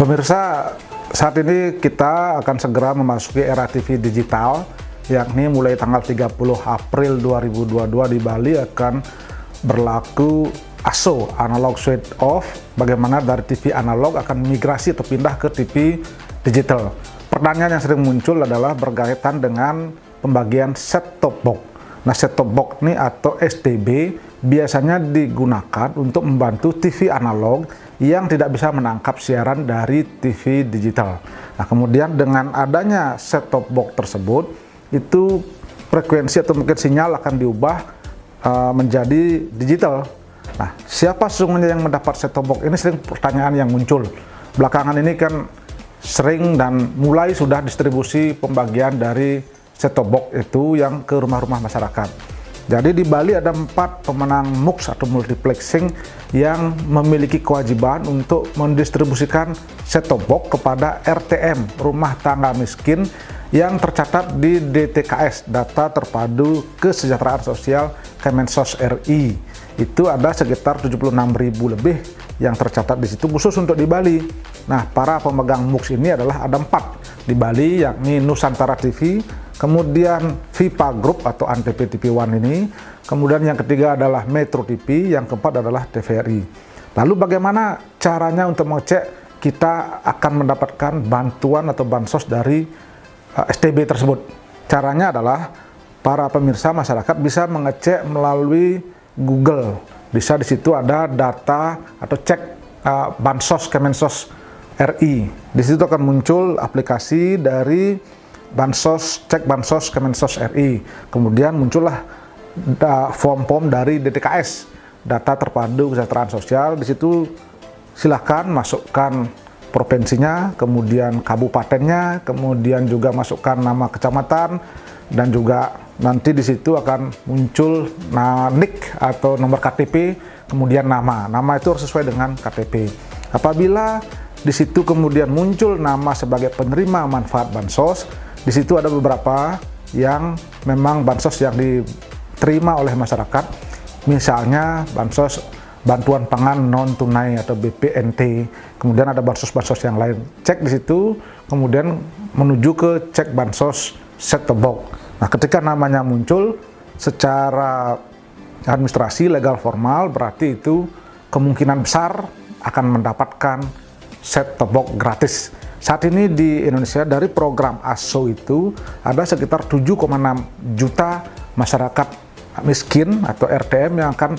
Pemirsa, saat ini kita akan segera memasuki era TV digital, yakni mulai tanggal 30 April 2022 di Bali akan berlaku ASO, Analog Switch Off, bagaimana dari TV analog akan migrasi atau pindah ke TV digital. Pertanyaan yang sering muncul adalah berkaitan dengan pembagian set-top box. Nah, set-top box ini atau STB biasanya digunakan untuk membantu TV analog yang tidak bisa menangkap siaran dari TV digital. Nah, kemudian dengan adanya set-top box tersebut, itu frekuensi atau mungkin sinyal akan diubah menjadi digital. Nah, siapa sesungguhnya yang mendapat set-top box? Ini sering pertanyaan yang muncul. Belakangan ini kan sering dan mulai sudah distribusi pembagian dari set-top box itu yang ke rumah-rumah masyarakat. Jadi di Bali ada 4 pemenang MUX atau multiplexing yang memiliki kewajiban untuk mendistribusikan set-top box kepada RTM, rumah tangga miskin, yang tercatat di DTKS, Data Terpadu Kesejahteraan Sosial Kemensos RI. Itu ada sekitar 76.000 lebih yang tercatat di situ khusus untuk di Bali. Nah, para pemegang MUX ini adalah ada 4 di Bali, yakni Nusantara TV, kemudian Vipa Group atau Antv TV One ini, kemudian yang ketiga adalah Metro TV, yang keempat adalah TVRI. Lalu bagaimana caranya untuk mengecek kita akan mendapatkan bantuan atau bansos dari STB tersebut? Caranya adalah para pemirsa masyarakat bisa mengecek melalui Google. Bisa di situ ada data atau cek bansos Kemensos RI. Di situ akan muncul aplikasi dari bansos, cek bansos Kemensos RI. Kemudian muncullah form-form dari DTKS, Data Terpadu Kesejahteraan Sosial. Di situ silahkan masukkan provinsinya, kemudian kabupatennya, kemudian juga masukkan nama kecamatan, dan juga nanti di situ akan muncul NIK atau nomor KTP, kemudian nama itu harus sesuai dengan KTP. Apabila di situ kemudian muncul nama sebagai penerima manfaat bansos, di situ ada beberapa yang memang bansos yang diterima oleh masyarakat, misalnya bansos bantuan pangan non tunai atau BPNT, kemudian ada bansos-bansos yang lain. Cek di situ, kemudian menuju ke cek bansos set-top box. Nah, ketika namanya muncul secara administrasi legal formal, berarti itu kemungkinan besar akan mendapatkan set-top box gratis. Saat ini di Indonesia dari program ASO itu ada sekitar 7,6 juta masyarakat miskin atau RTM yang akan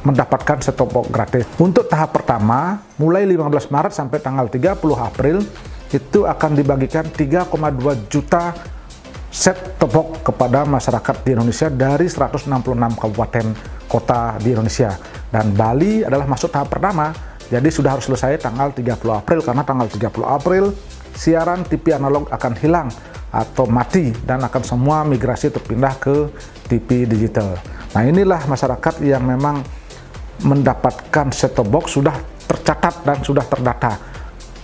mendapatkan set-top box gratis. Untuk tahap pertama, mulai 15 Maret sampai tanggal 30 April, itu akan dibagikan 3,2 juta set-top box kepada masyarakat di Indonesia dari 166 kabupaten kota di Indonesia. Dan Bali adalah masuk tahap pertama, jadi sudah harus selesai tanggal 30 April, karena tanggal 30 April siaran TV analog akan hilang atau mati dan akan semua migrasi terpindah ke TV digital. Nah, inilah masyarakat yang memang mendapatkan set-top box sudah tercatat dan sudah terdata.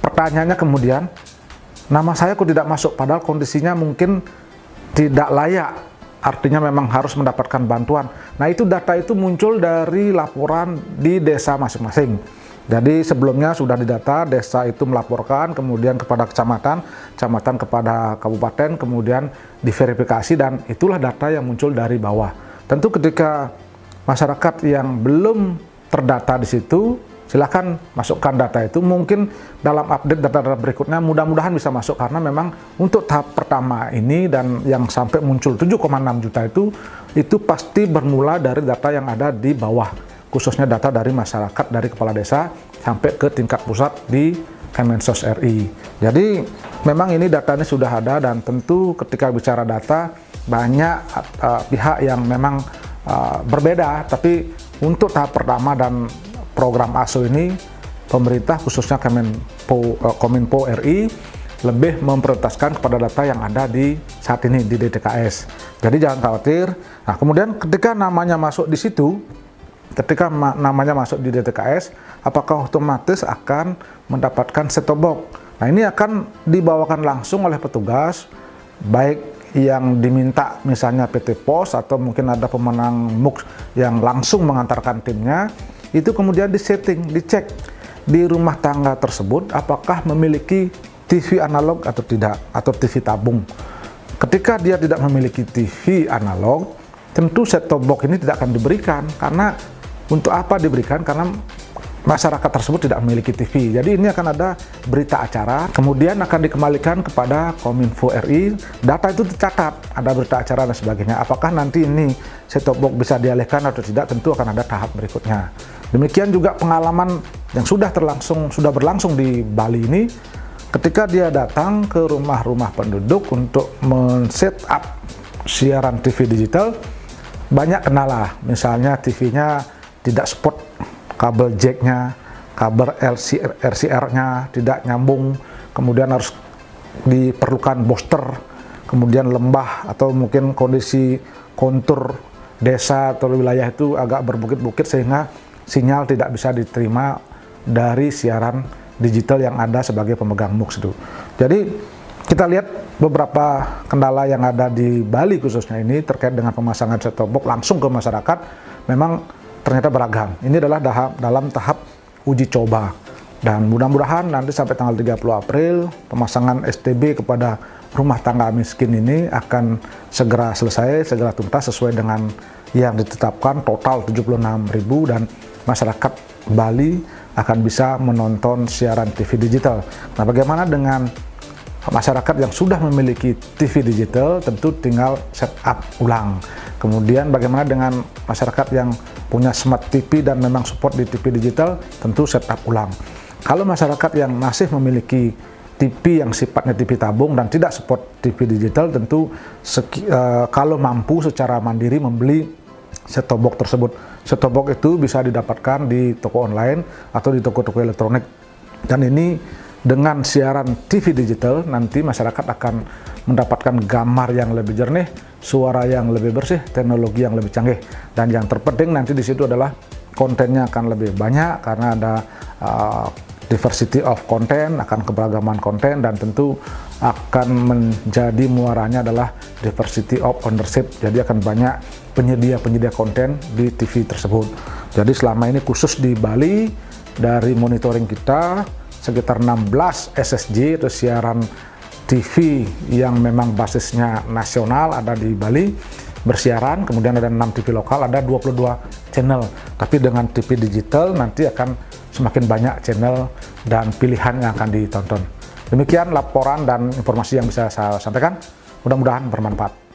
Pertanyaannya kemudian, nama saya kok tidak masuk, padahal kondisinya mungkin tidak layak, artinya memang harus mendapatkan bantuan. Nah, itu data itu muncul dari laporan di desa masing-masing. Jadi sebelumnya sudah didata, desa itu melaporkan, kemudian kepada kecamatan, kecamatan kepada kabupaten, kemudian diverifikasi, dan itulah data yang muncul dari bawah. Tentu ketika masyarakat yang belum terdata di situ, silakan masukkan data itu. Mungkin dalam update data-data berikutnya mudah-mudahan bisa masuk, karena memang untuk tahap pertama ini dan yang sampai muncul 7,6 juta itu pasti bermula dari data yang ada di bawah, khususnya data dari masyarakat, dari kepala desa sampai ke tingkat pusat di Kemensos RI. Jadi memang ini datanya sudah ada, dan tentu ketika bicara data banyak pihak yang memang berbeda, tapi untuk tahap pertama dan program ASO ini, pemerintah khususnya Kominfo RI lebih memprioritaskan kepada data yang ada di saat ini di DTKS. Jadi jangan khawatir. Nah, kemudian ketika namanya masuk di situ, ketika namanya masuk di DTKS, apakah otomatis akan mendapatkan set-top box? Nah, ini akan dibawakan langsung oleh petugas, baik yang diminta misalnya PT Pos atau mungkin ada pemenang MUX yang langsung mengantarkan timnya, itu kemudian disetting, dicek. di rumah tangga tersebut apakah memiliki TV analog atau tidak, atau TV tabung. Ketika dia tidak memiliki TV analog, tentu set-top box ini tidak akan diberikan. Karena untuk apa diberikan? Karena masyarakat tersebut tidak memiliki TV. Jadi ini akan ada berita acara, kemudian akan dikembalikan kepada Kominfo RI. Data itu tercatat, ada berita acara dan sebagainya. Apakah nanti ini set-top box bisa dialihkan atau tidak, tentu akan ada tahap berikutnya. Demikian juga pengalaman yang sudah berlangsung di Bali ini, ketika dia datang ke rumah-rumah penduduk untuk men-set-up siaran TV digital, banyak kendala. Misalnya TV-nya tidak support kabel jack-nya, kabel RCR-nya tidak nyambung, kemudian harus diperlukan booster, kemudian lembah atau mungkin kondisi kontur desa atau wilayah itu agak berbukit-bukit sehingga sinyal tidak bisa diterima dari siaran digital yang ada sebagai pemegang MUX itu. Jadi kita lihat beberapa kendala yang ada di Bali khususnya ini terkait dengan pemasangan set-top box langsung ke masyarakat memang ternyata beragam. Ini adalah dalam tahap uji coba, dan mudah-mudahan nanti sampai tanggal 30 April pemasangan STB kepada rumah tangga miskin ini akan segera selesai, segera tuntas sesuai dengan yang ditetapkan total 76.000, dan masyarakat Bali akan bisa menonton siaran TV digital. Nah, bagaimana dengan masyarakat yang sudah memiliki TV digital? Tentu tinggal setup ulang. Kemudian bagaimana dengan masyarakat yang punya smart TV dan memang support di TV digital? Tentu setup ulang. Kalau masyarakat yang masih memiliki TV yang sifatnya TV tabung dan tidak support TV digital, tentu kalau mampu secara mandiri membeli set-top box tersebut. Set-top box itu bisa didapatkan di toko online atau di toko-toko elektronik. Dan ini dengan siaran TV digital nanti masyarakat akan mendapatkan gambar yang lebih jernih, suara yang lebih bersih, teknologi yang lebih canggih. Dan yang terpenting nanti di situ adalah kontennya akan lebih banyak karena ada diversity of content, akan keberagaman konten, dan tentu akan menjadi muaranya adalah diversity of ownership. Jadi akan banyak penyedia konten di TV tersebut. Jadi selama ini khusus di Bali, dari monitoring kita sekitar 16 SSJ atau siaran TV yang memang basisnya nasional ada di Bali bersiaran, kemudian ada 6 TV lokal, ada 22 channel. Tapi dengan TV digital nanti akan semakin banyak channel dan pilihan yang akan ditonton. Demikian laporan dan informasi yang bisa saya sampaikan, mudah-mudahan bermanfaat.